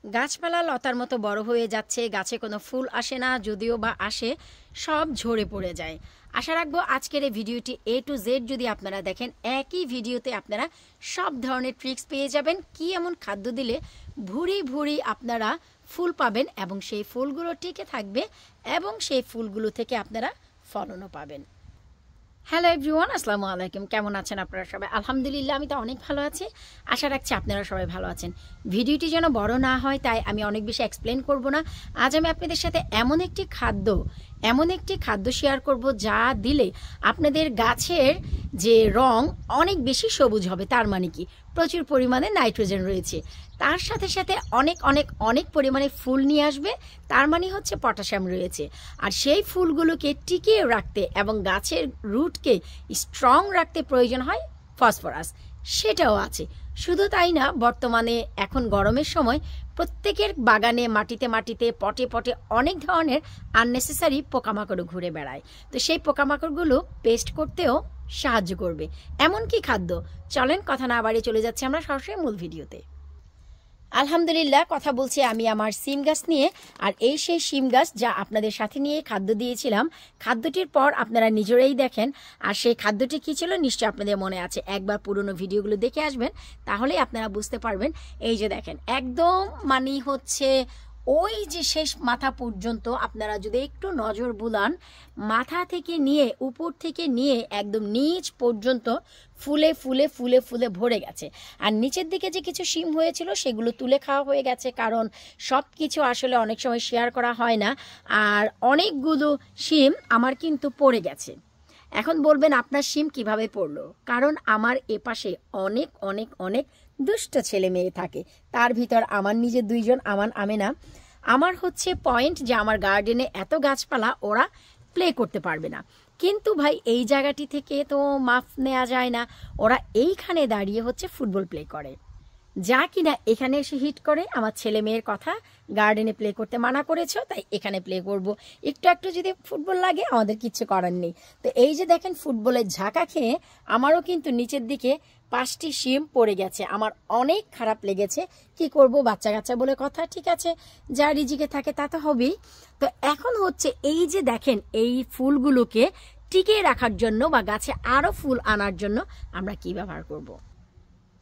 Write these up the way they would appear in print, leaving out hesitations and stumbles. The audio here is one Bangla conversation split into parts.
গাছপালা লতার মতো বড় হয়ে যাচ্ছে, গাছে কোনো ফুল আসে না, যদিও বা আসে সব ঝরে পড়ে যায়। আশা রাখবো আজকের এই ভিডিওটি A to Z যদি আপনারা দেখেন, একই ভিডিওতে আপনারা সব ধরনের ট্রিক্স পেয়ে যাবেন, কি এমন খাদ্য দিলে ভুরি ভুরি আপনারা ফুল পাবেন এবং সেই ফুলগুলো টিকে থাকবে এবং সেই ফুলগুলো থেকে আপনারা ফলনও পাবেন। হ্যালো এভরিওয়ান, আসসালামু আলাইকুম। কেমন আছেন আপনারা সবাই? আলহামদুলিল্লাহ, আমি তো অনেক ভালো আছি। আশা রাখছি আপনারা সবাই ভালো আছেন। ভিডিওটি যেন বড় না হয় তাই আমি অনেক বেশি এক্সপ্লেন করব না। আজ আমি আপনাদের সাথে এমন একটি খাদ্য শেয়ার করব যা দিলে আপনাদের গাছের যে রং অনেক বেশি সবুজ হবে। তার মানে কি, প্রচুর পরিমাণে নাইট্রোজেন রয়েছে, তার সাথে সাথে অনেক অনেক অনেক পরিমাণে ফুল নিয়ে আসবে, তার মানে হচ্ছে পটাশিয়াম রয়েছে। আর সেই ফুলগুলোকে টিকিয়ে রাখতে এবং গাছের রুটকে স্ট্রং রাখতে প্রয়োজন হয় ফসফরাস, সেটাও আছে। শুধু তাই না, বর্তমানে এখন গরমের সময় প্রত্যেকের বাগানে মাটিতে পটে পটে অনেক ধরনের আননেসেসারি পোকামাকড় ঘুরে বেড়ায়। তো সেই পোকামাকড়গুলো পেস্ট করতেও সাহায্য করবে। এমন কি খাদ্য? চলেন কথা না বাড়িয়ে চলে যাচ্ছি আমরা সরাসরি মূল ভিডিওতে। আলহামদুলিল্লাহ, কথা বলছি আমি আমার সিম গাছ নিয়ে। আর এই সেই সিম গাছ যা আপনাদের সাথে নিয়ে খাদ্য দিয়েছিলাম। খাদ্যটির পর আপনারা নিজেরাই দেখেন। আর সেই খাদ্যটি কী ছিল নিশ্চয়ই আপনাদের মনে আছে। একবার পুরনো ভিডিওগুলো দেখে আসবেন, তাহলেই আপনারা বুঝতে পারবেন। এই যে দেখেন, একদম মানে হচ্ছে ওই যে শেষ মাথা পর্যন্ত আপনারা যদি একটু নজর বুলান, মাথা থেকে নিয়ে উপর থেকে নিয়ে একদম নিচ পর্যন্ত ফুলে ফুলে ফুলে ফুলে ভরে গেছে। আর নিচের দিকে যে কিছু শিম হয়েছিল সেগুলো তুলে খাওয়া হয়ে গেছে, কারণ সব কিছু আসলে অনেক সময় শেয়ার করা হয় না। আর অনেকগুলো শিম আমার কিন্তু পড়ে গেছে। এখন বলবেন আপনার শিম কিভাবে পড়লো? কারণ আমার এপাশে অনেক অনেক অনেক দুষ্ট ছেলে মেয়ে থাকে। তার ভিতর আমার নিজের দুইজন, আমেনা। আমার হচ্ছে পয়েন্ট যে আমার গার্ডেনে এত গাছপালা, ওরা প্লে করতে পারবে না। কিন্তু ভাই এই জায়গাটি থেকে তো মাফ নেওয়া যায় না। ওরা এইখানে দাঁড়িয়ে হচ্ছে ফুটবল প্লে করে, যা কিনা এখানে এসে হিট করে। আমার ছেলে মেয়ের কথা, গার্ডেনে প্লে করতে মানা করেছো তাই এখানে প্লে করব। একটু যদি ফুটবল লাগে আমাদের কিচ্ছু করার নেই। তো এই যে দেখেন, ফুটবলের ঝাঁকা খেয়ে আমারও কিন্তু নিচের দিকে 5টি শিম পড়ে গেছে। আমার অনেক খারাপ লেগেছে। কি করব, বাচ্চা কাচ্চা বলে কথা, ঠিক আছে, যা রিজিকে থাকে তা তো হবেই। তো এখন হচ্ছে এই যে দেখেন, এই ফুলগুলোকে টিকিয়ে রাখার জন্য বা গাছে আরও ফুল আনার জন্য আমরা কি ব্যবহার করব?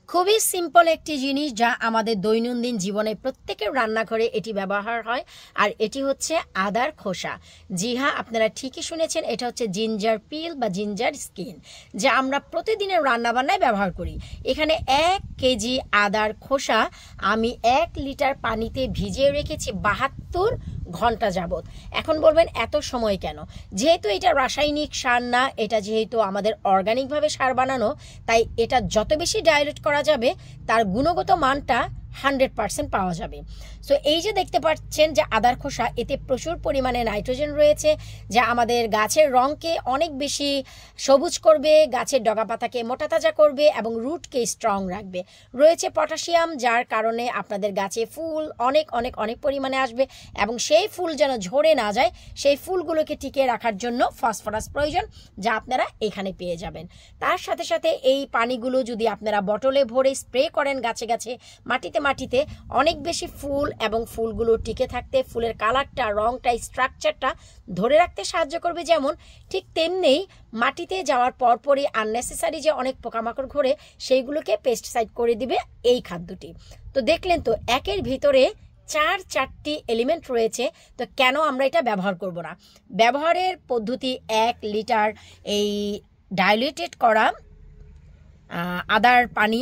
খুবই সিম্পল একটি জিনিস যা আমাদের দৈনন্দিন জীবনে প্রত্যেকের রান্নাঘরে এটি ব্যবহার হয়। আর এটি হচ্ছে আদার খোসা। জি হ্যাঁ, আপনারা ঠিকই শুনেছেন, এটা হচ্ছে জিঞ্জার পিল বা জিঞ্জার স্কিন, যা আমরা প্রতিদিনের রান্নাবান্নায় ব্যবহার করি। এখানে 1 কেজি আদার খোসা আমি 1 লিটার পানিতে ভিজিয়ে রেখেছি 72 ঘন্টা যাবত। এখন বলবেন এত সময় কেন? যেহেতু এটা রাসায়নিক সার না, এটা যেহেতু আমাদের অর্গানিকভাবে সার বানানো, তাই এটা যত বেশি ডাইলুট করা যাবে তার গুণগত মানটা 100% পাওয়া যাবে। সো এই যে দেখতে পাচ্ছেন যে আদার খোসা, এতে প্রচুর পরিমাণে নাইট্রোজেন রয়েছে, যা আমাদের গাছের রঙকে অনেক বেশি সবুজ করবে, গাছের ডগাপাতাকে মোটা তাজা করবে এবং রুটকে স্ট্রং রাখবে। রয়েছে পটাশিয়াম, যার কারণে আপনাদের গাছে ফুল অনেক অনেক অনেক পরিমাণে আসবে এবং সেই ফুল যেন ঝরে না যায়, সেই ফুলগুলোকে টিকিয়ে রাখার জন্য ফসফরাস প্রয়োজন, যা আপনারা এখানে পেয়ে যাবেন। তার সাথে সাথে এই পানিগুলো যদি আপনারা বটলে ভরে স্প্রে করেন গাছে গাছে, মাটিতে অনেক বেশি ফুল এবং ফুলগুলো টিকে থাকতে, ফুলের কালারটা, রংটা, স্ট্রাকচারটা ধরে রাখতে সাহায্য করবে। যেমন ঠিক তেমনি মাটিতে যাওয়ার পরপরই আননেসেসারি যে অনেক পোকামাকড় ঘোরে, সেইগুলোকে পেস্টিসাইড করে দিবে এই খাদ্যটি। তো দেখলেন তো, একের ভিতরে 4টি এলিমেন্ট রয়েছে। তো কেন আমরা এটা ব্যবহার করব না? ব্যবহারের পদ্ধতি, 1 লিটার এই ডাইলিউটেড করা আদার পানি,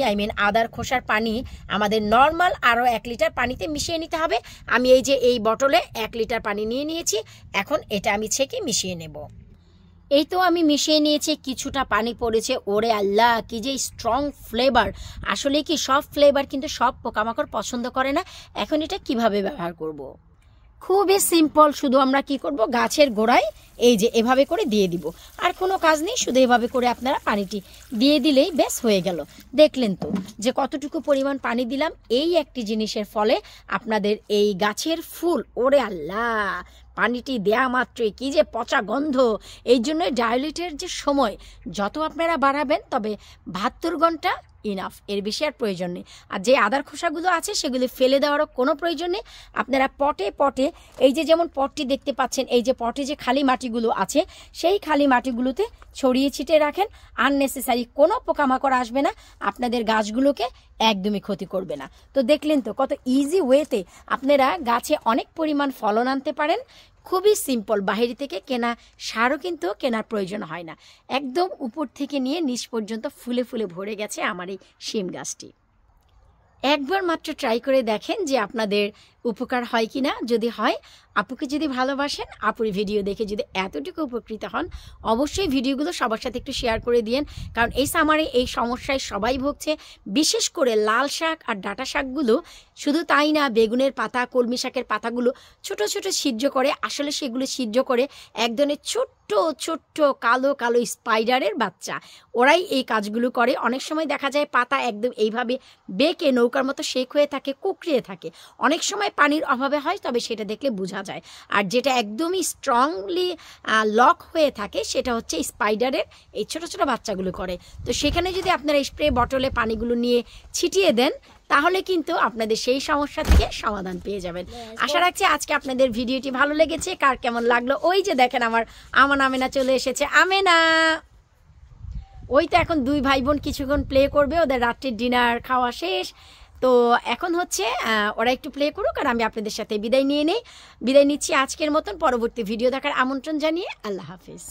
আদার খোসার পানি আমাদের নর্মাল আরও 1 লিটার পানিতে মিশিয়ে নিতে হবে। আমি এই যে এই বটলে 1 লিটার পানি নিয়ে নিয়েছি, এখন এটা আমি ছেঁকে মিশিয়ে নেব। এই তো আমি মিশিয়ে নিয়েছি, কিছুটা পানি পড়েছে। ওরে আল্লাহ, কি যে স্ট্রং ফ্লেভার! আসলে কি, সব ফ্লেভার কিন্তু সব পোকামাকড় পছন্দ করে না। এখন এটা কিভাবে ব্যবহার করব? খুবই সিম্পল। শুধু আমরা কি করব, গাছের গোড়ায় এই যে এভাবে করে দিয়ে দিব। আর কোনো কাজ নেই, শুধু এভাবে করে আপনারা পানিটি দিয়ে দিলেই ব্যাস হয়ে গেল। দেখলেন তো যে কতটুকু পরিমাণ পানি দিলাম। এই একটি জিনিসের ফলে আপনাদের এই গাছের ফুল, ওরে আল্লাহ, পানিটি দেয়া মাত্রই কি যে পচা গন্ধ! এই জন্য ডাইলিউটের যে সময় যত আপনারা বাড়াবেন, তবে 72 ঘন্টা ইনাফ, এর বেশি আর প্রয়োজন নেই। আর যে আদার খোসাগুলো আছে সেগুলো ফেলে দেওয়ারও কোনো প্রয়োজন নেই। আপনারা পটে এই যে যেমন পটটি দেখতে পাচ্ছেন, এই যে পটে যে খালি মাটিগুলো আছে সেই খালি মাটিগুলোতে ছড়িয়ে ছিটিয়ে রাখেন। আননেসেসারি কোনো পোকামাকড় আসবে না, আপনাদের গাছগুলোকে একদমই ক্ষতি করবে না। তো দেখলেন তো কত ইজি ওয়েতে আপনারা গাছে অনেক পরিমাণ ফলন আনতে পারেন। খুবই সিম্পল, বাইরে থেকে কেনা সারও কিন্তু কেনার প্রয়োজন হয় না। একদম উপর থেকে নিয়ে নিচ পর্যন্ত ফুলে ফুলে ভরে গেছে আমার এই শিম গাছটি। একবার মাত্র ট্রাই করে দেখেন যে আপনাদের উপকার হয় কি না। যদি হয়, আপুকে যদি ভালোবাসেন, আপুর ভিডিও দেখে যদি এতটুকু উপকৃত হন, অবশ্যই ভিডিওগুলো সবার সাথে একটু শেয়ার করে দিয়েন। কারণ এই সামারে এই সমস্যায় সবাই ভুগছে, বিশেষ করে লাল শাক আর ডাঁটা শাকগুলো। শুধু তাই না, বেগুনের পাতা, কলমি শাকের পাতাগুলো ছোট ছোট ছিদ্র করে, আসলে সেগুলো ছিদ্র করে এক ধরনের ছোট্ট ছোট্ট কালো কালো স্পাইডারের বাচ্চা, ওরাই এই কাজগুলো করে। অনেক সময় দেখা যায় পাতা একদম এইভাবে বেঁকে নৌকার মতো শেক হয়ে থাকে, কুকড়িয়ে থাকে। অনেক সময় পানির অভাবে হয়, তবে সেটা দেখলে বোঝা যায়। আর যেটা একদমই স্ট্রংলি লক হয়ে থাকে সেটা হচ্ছে স্পাইডারের এই ছোট ছোট বাচ্চাগুলো করে। তো সেখানে যদি আপনারা স্প্রে বটলে পানিগুলো নিয়ে ছিটিয়ে দেন, তাহলে কিন্তু আপনাদের সেই সমস্যা থেকে সমাধান পেয়ে যাবেন। আশা রাখছি আজকে আপনাদের ভিডিওটি ভালো লেগেছে। কার কেমন লাগলো, ওই যে দেখেন আমার আমেনা চলে এসেছে। আমেনা, ওই তো এখন দুই ভাই বোন কিছুক্ষণ প্লে করবে, ওদের রাত্রির ডিনার খাওয়া শেষ। তো এখন হচ্ছে ওরা একটু প্লে করুক, আর আমি আপনাদের সাথে বিদায় নিচ্ছি আজকের মতন। পরবর্তী ভিডিও দেখার আমন্ত্রণ জানিয়ে আল্লাহ হাফিজ।